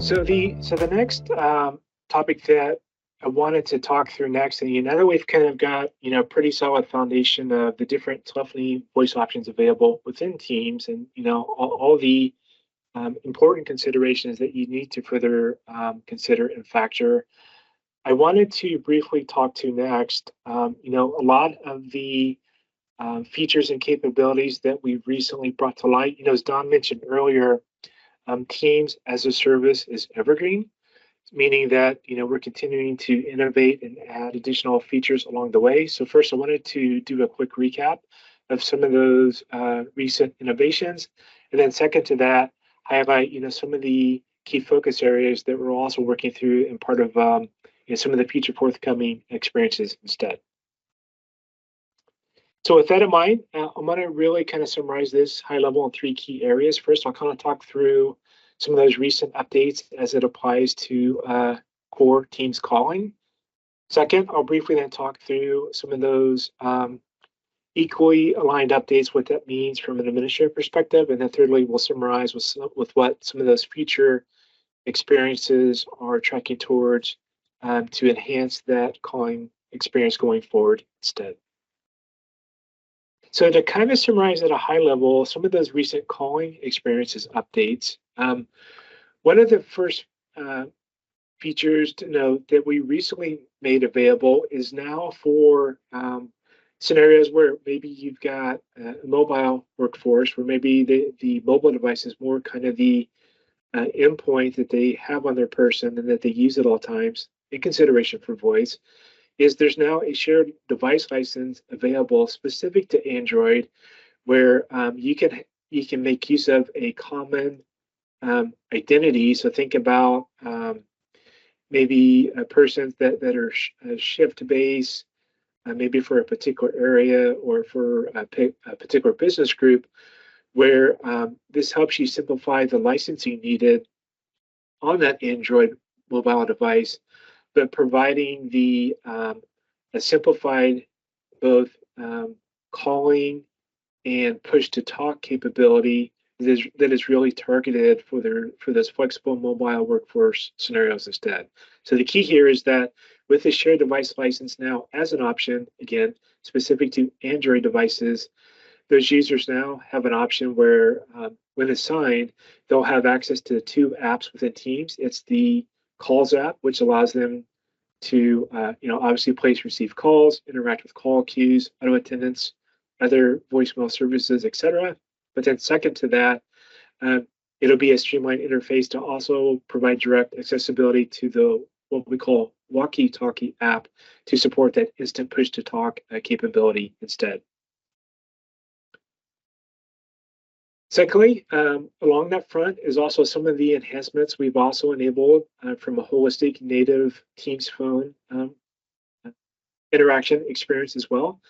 So the next topic that I wanted to talk through next, and now that we've kind of got pretty solid foundation of the different telephony voice options available within Teams, and all the important considerations that you need to further consider and factor. I wanted to briefly talk to next. A lot of the features and capabilities that we've recently brought to light. As Don mentioned earlier, Teams as a service is evergreen, meaning that we're continuing to innovate and add additional features along the way. So first, I wanted to do a quick recap of some of those recent innovations, and then second to that, highlight some of the key focus areas that we're also working through and part of some of the future forthcoming experiences instead. So with that in mind, I'm going to really kind of summarize this high level in three key areas. First, I'll kind of talk through some of those recent updates as it applies to core Teams calling. Second, I'll briefly then talk through some of those equally aligned updates, what that means from an administrative perspective. And then thirdly, we'll summarize with what some of those future experiences are tracking towards to enhance that calling experience going forward instead. So to kind of summarize at a high level, some of those recent calling experiences updates, one of the first features to note that we recently made available is now for scenarios where maybe you've got a mobile workforce, where maybe the mobile device is more kind of the endpoint that they have on their person and that they use at all times in consideration for voice. Is there's now a shared device license available specific to Android, where you can make use of a common identity. So think about maybe persons that are shift based, maybe for a particular area or for a particular business group, where this helps you simplify the licensing needed on that Android mobile device, but providing the a simplified both calling and push to talk capability that is really targeted for those flexible mobile workforce scenarios instead. So the key here is that with the shared device license now as an option, again, specific to Android devices, those users now have an option where when assigned, they'll have access to two apps within Teams. It's the Calls app, which allows them to obviously place receive calls, interact with call queues, auto attendance, other voicemail services, etc. But then second to that, it'll be a streamlined interface to also provide direct accessibility to the what we call walkie-talkie app to support that instant push-to-talk capability instead. Secondly, along that front is also some of the enhancements we've also enabled from a holistic native Teams phone interaction experience as well.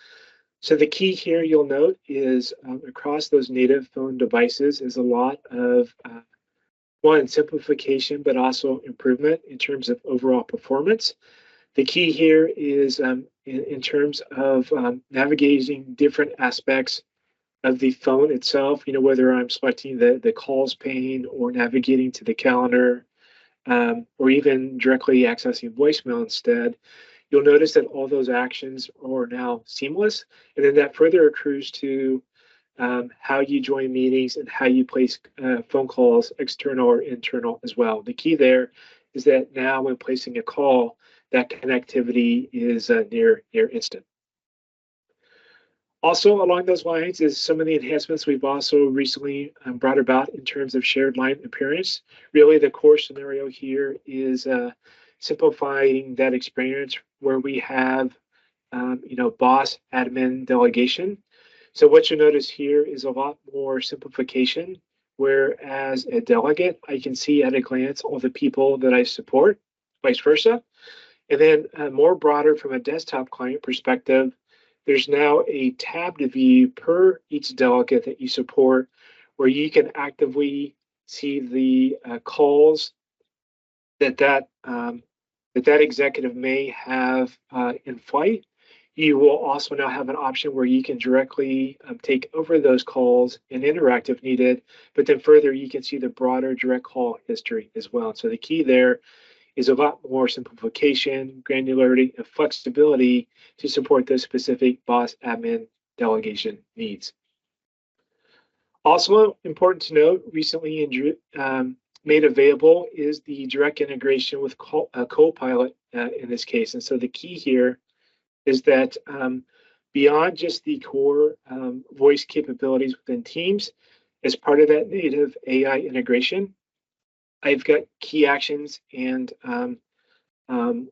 So the key here you'll note is across those native phone devices is a lot of one, simplification, but also improvement in terms of overall performance. The key here is in terms of navigating different aspects of the phone itself, whether I'm selecting the calls pane or navigating to the calendar or even directly accessing voicemail instead, you'll notice that all those actions are now seamless. And then that further accrues to how you join meetings and how you place phone calls, external or internal as well. The key there is that now when placing a call, that connectivity is near instant. Also, along those lines is some of the enhancements we've also recently brought about in terms of shared line appearance. Really, the core scenario here is simplifying that experience where we have, boss admin delegation. So what you notice here is a lot more simplification, where as a delegate, I can see at a glance all the people that I support, vice versa. And then more broader from a desktop client perspective, there's now a tabbed view per each delegate that you support, where you can actively see the calls that executive may have in flight. You will also now have an option where you can directly take over those calls and interact if needed, but then further, you can see the broader direct call history as well. So the key there is a lot more simplification, granularity, and flexibility to support those specific boss admin delegation needs. Also important to note, recently made available is the direct integration with Copilot in this case. And so the key here is that beyond just the core voice capabilities within Teams, as part of that native AI integration, I've got key actions and um, um,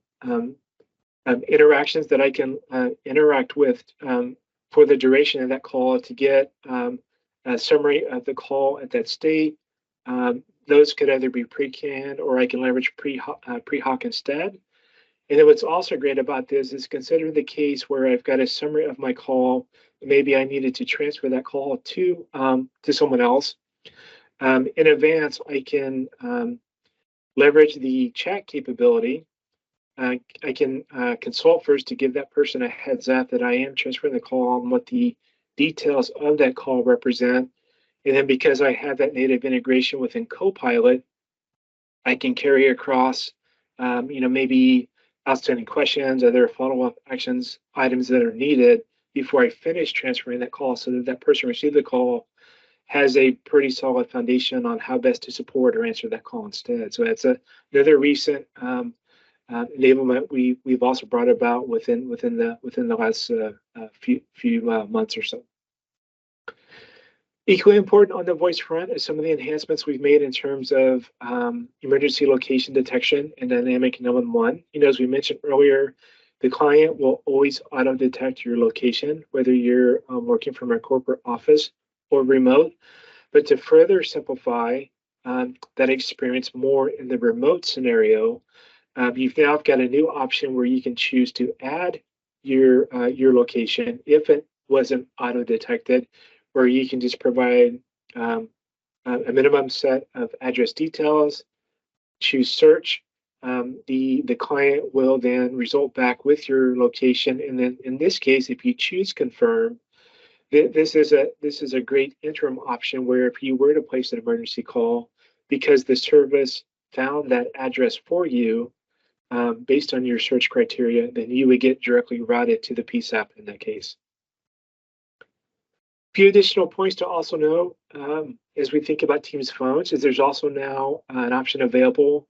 interactions that I can interact with for the duration of that call to get a summary of the call at that state. Those could either be pre-canned or I can leverage pre-hoc instead. And then what's also great about this is consider the case where I've got a summary of my call. Maybe I needed to transfer that call to someone else. In advance, I can leverage the chat capability. I can consult first to give that person a heads up that I am transferring the call and what the details of that call represent. And then because I have that native integration within Copilot, I can carry across, maybe outstanding questions, other follow-up actions, items that are needed before I finish transferring that call so that that person received the call has a pretty solid foundation on how best to support or answer that call instead. So that's another recent enablement we've also brought about within the last few months or so. Equally important on the voice front is some of the enhancements we've made in terms of emergency location detection and dynamic 911. As we mentioned earlier, the client will always auto detect your location, whether you're working from a corporate office or remote. But to further simplify that experience more in the remote scenario, you've now got a new option where you can choose to add your location if it wasn't auto detected, where you can just provide a minimum set of address details, choose search. The client will then result back with your location, and then in this case, if you choose confirm, this is a great interim option where if you were to place an emergency call, because the service found that address for you based on your search criteria, then you would get directly routed to the PSAP in that case. A few additional points to also know as we think about Teams phones is there's also now an option available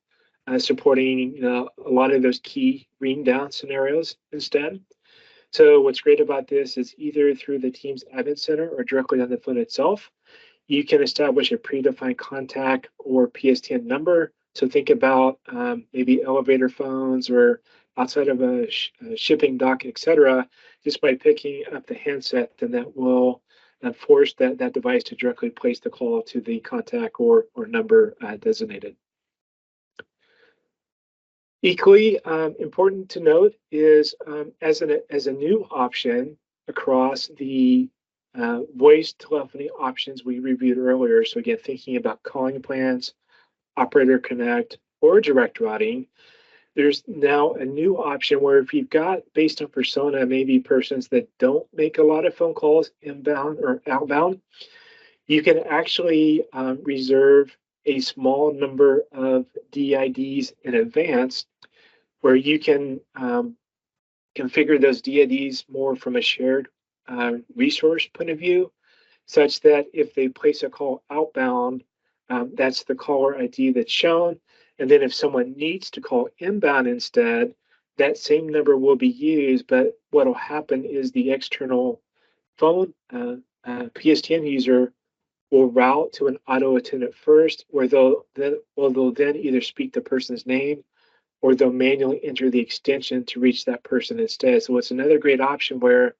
supporting a lot of those key ring down scenarios instead. So what's great about this is either through the Teams Admin Center or directly on the phone itself, you can establish a predefined contact or PSTN number. So think about maybe elevator phones or outside of a shipping dock, etc. Just by picking up the handset, then that will force that device to directly place the call to the contact or number designated. Equally important to note is as a new option across the voice telephony options we reviewed earlier. So again, thinking about calling plans, operator connect, or direct routing, there's now a new option where if you've got, based on persona, maybe persons that don't make a lot of phone calls inbound or outbound, you can actually reserve a small number of DIDs in advance where you can configure those DIDs more from a shared resource point of view, such that if they place a call outbound, that's the caller ID that's shown. And then if someone needs to call inbound instead, that same number will be used, but what will happen is the external phone PSTN user will route to an auto attendant first, where they'll then either speak the person's name or they'll manually enter the extension to reach that person instead. So it's another great option where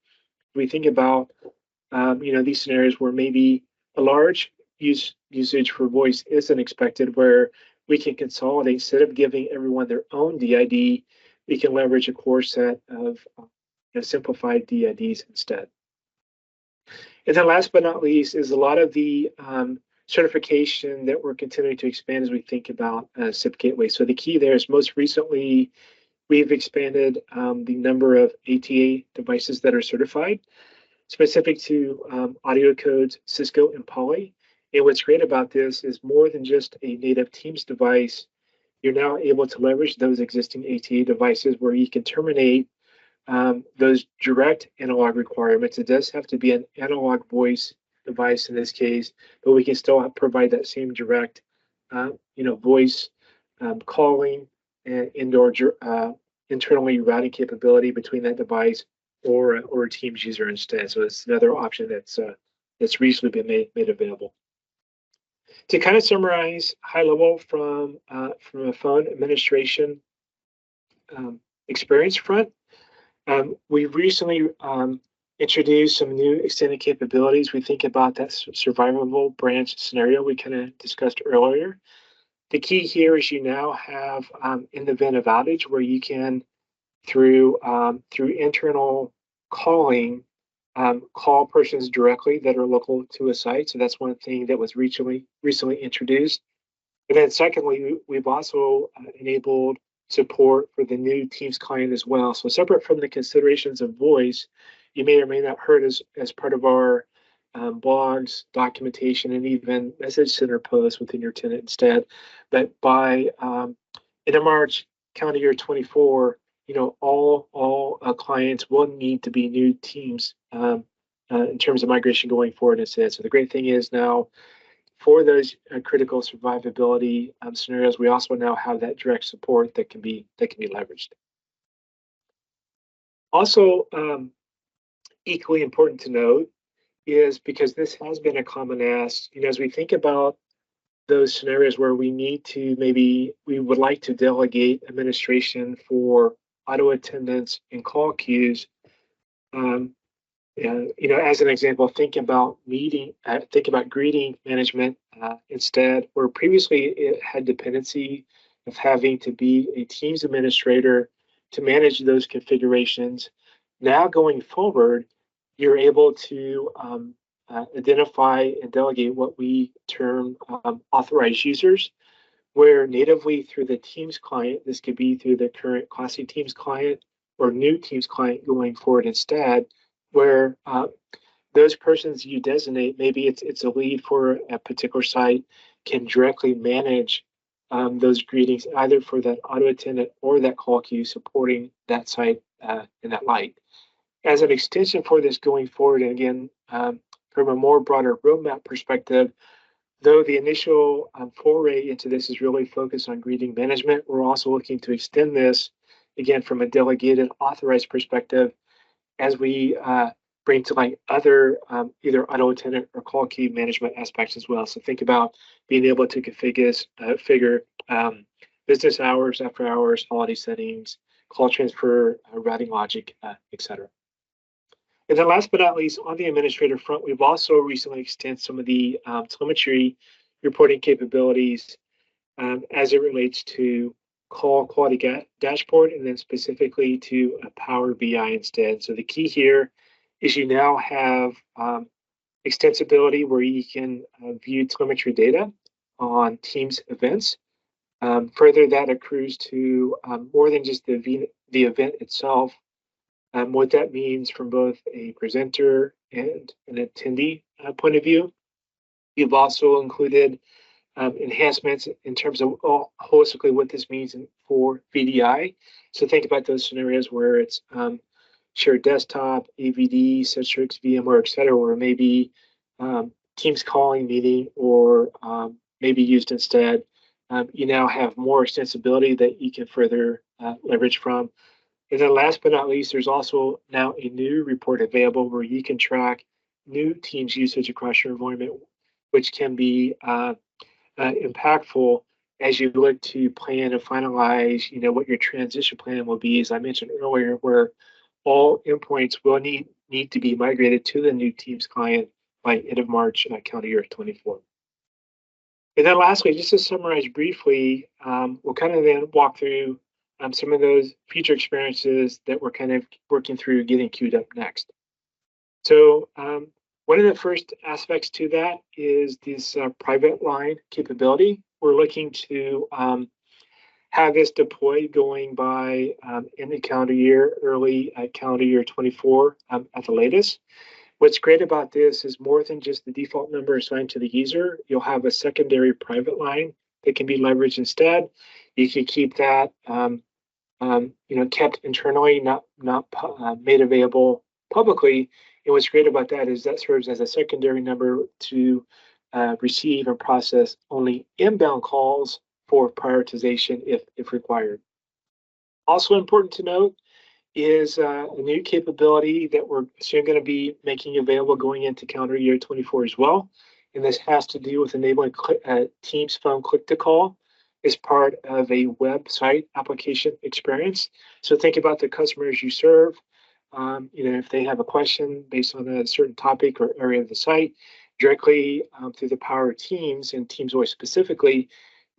we think about these scenarios where maybe a large usage for voice isn't expected, where we can consolidate instead of giving everyone their own DID, we can leverage a core set of simplified DIDs instead. And then last but not least is a lot of the certification that we're continuing to expand as we think about SIP Gateway. So the key there is most recently we've expanded the number of ATA devices that are certified, specific to audio codes, Cisco and Poly. And what's great about this is more than just a native Teams device, you're now able to leverage those existing ATA devices where you can terminate those direct analog requirements. It does have to be an analog voice device in this case, but we can still provide that same direct, voice calling and indoor internally routing capability between that device or a Teams user instead. So it's another option that's recently been made available. To kind of summarize high level from a phone administration experience front, we've recently introduced some new extended capabilities. We think about that survivable branch scenario we kind of discussed earlier. The key here is you now have in the event of outage where you can, through internal calling, call persons directly that are local to a site. So that's one thing that was recently introduced. And then secondly, we've also enabled support for the new Teams client as well. So separate from the considerations of voice, you may or may not heard as part of our blogs, documentation, and even message center posts within your tenant instead. But by in March calendar year 24, all clients will need to be new Teams in terms of migration going forward instead. So the great thing is now, for those critical survivability scenarios, we also now have that direct support that can be leveraged. Also, equally important to note is, because this has been a common ask, as we think about those scenarios where we would like to delegate administration for auto attendance and call queues. As an example, think about greeting management instead, where previously it had dependency of having to be a Teams administrator to manage those configurations. Now going forward, you're able to identify and delegate what we term authorized users, where natively through the Teams client, this could be through the current classic Teams client or new Teams client going forward instead, where those persons you designate, maybe it's a lead for a particular site, can directly manage those greetings either for that auto attendant or that call queue supporting that site in that light. As an extension for this going forward, and again, from a more broader roadmap perspective, though the initial foray into this is really focused on greeting management, we're also looking to extend this, again, from a delegated authorized perspective, as we bring to light other either auto attendant or call queue management aspects as well. So think about being able to configure business hours, after hours, holiday settings, call transfer, routing logic, etc. And then last but not least, on the administrator front, we've also recently extended some of the telemetry reporting capabilities as it relates to call quality dashboard, and then specifically to Power BI instead. So the key here is you now have extensibility where you can view telemetry data on Teams events. Further, that accrues to more than just the event itself. What that means from both a presenter and an attendee point of view. We've also included enhancements in terms of holistically what this means for VDI. So think about those scenarios where it's shared desktop, AVD, Citrix, VMware, et cetera, where maybe Teams calling meeting or maybe used instead. You now have more extensibility that you can further leverage from. And then last but not least, there's also now a new report available where you can track new Teams usage across your environment, which can be impactful as you look to plan and finalize, what your transition plan will be, as I mentioned earlier, where all endpoints will need to be migrated to the new Teams client by end of March calendar year 24. And then lastly, just to summarize briefly, we'll kind of then walk through some of those future experiences that we're kind of working through getting queued up next. So one of the first aspects to that is this private line capability. We're looking to have this deployed going by in the calendar year, early calendar year 24 at the latest. What's great about this is more than just the default number assigned to the user, you'll have a secondary private line that can be leveraged instead. You can keep that kept internally, not made available publicly. And what's great about that is that serves as a secondary number to receive and process only inbound calls for prioritization if required. Also important to note is a new capability that we're soon going to be making available going into calendar year 24 as well. And this has to do with enabling Teams phone click to call as part of a website application experience. So think about the customers you serve. If they have a question based on a certain topic or area of the site, directly through the power of Teams and Teams Voice specifically,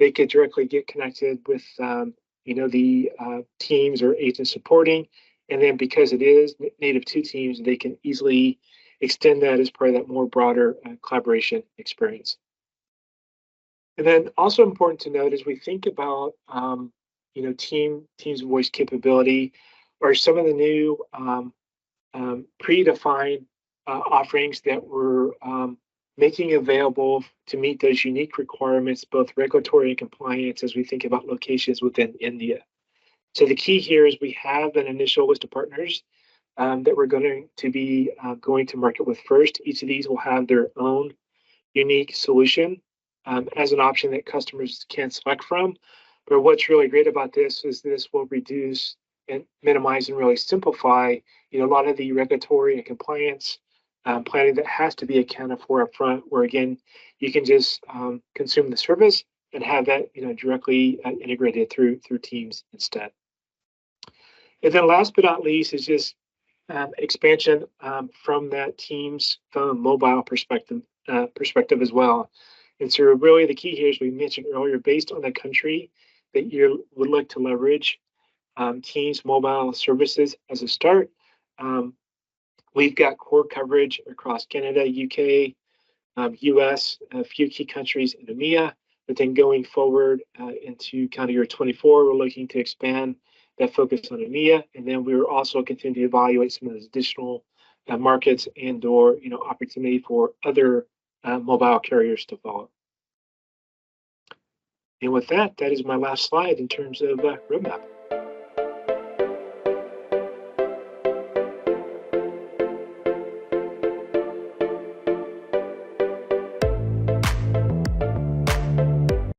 they could directly get connected with the teams or agents supporting. And then because it is native to Teams, they can easily extend that as part of that more broader collaboration experience. And then also important to note as we think about Teams voice capability are some of the new predefined offerings that we're making available to meet those unique requirements, both regulatory and compliance, as we think about locations within India. So the key here is we have an initial list of partners that we're going to be going to market with first. Each of these will have their own unique solution as an option that customers can select from. But what's really great about this is this will reduce and minimize and really simplify, a lot of the regulatory and compliance planning that has to be accounted for upfront. Where again, you can just consume the service and have that, directly integrated through Teams instead. And then last but not least is just expansion from that Teams phone mobile perspective as well. And so really the key here, as we mentioned earlier, based on the country that you would like to leverage Teams mobile services as a start. We've got core coverage across Canada, UK, US, a few key countries in EMEA, but then going forward into calendar year 24, we're looking to expand that focus on EMEA, and then we are also continuing to evaluate some of those additional markets and/or opportunity for other mobile carriers to follow. And with that, that is my last slide in terms of roadmap.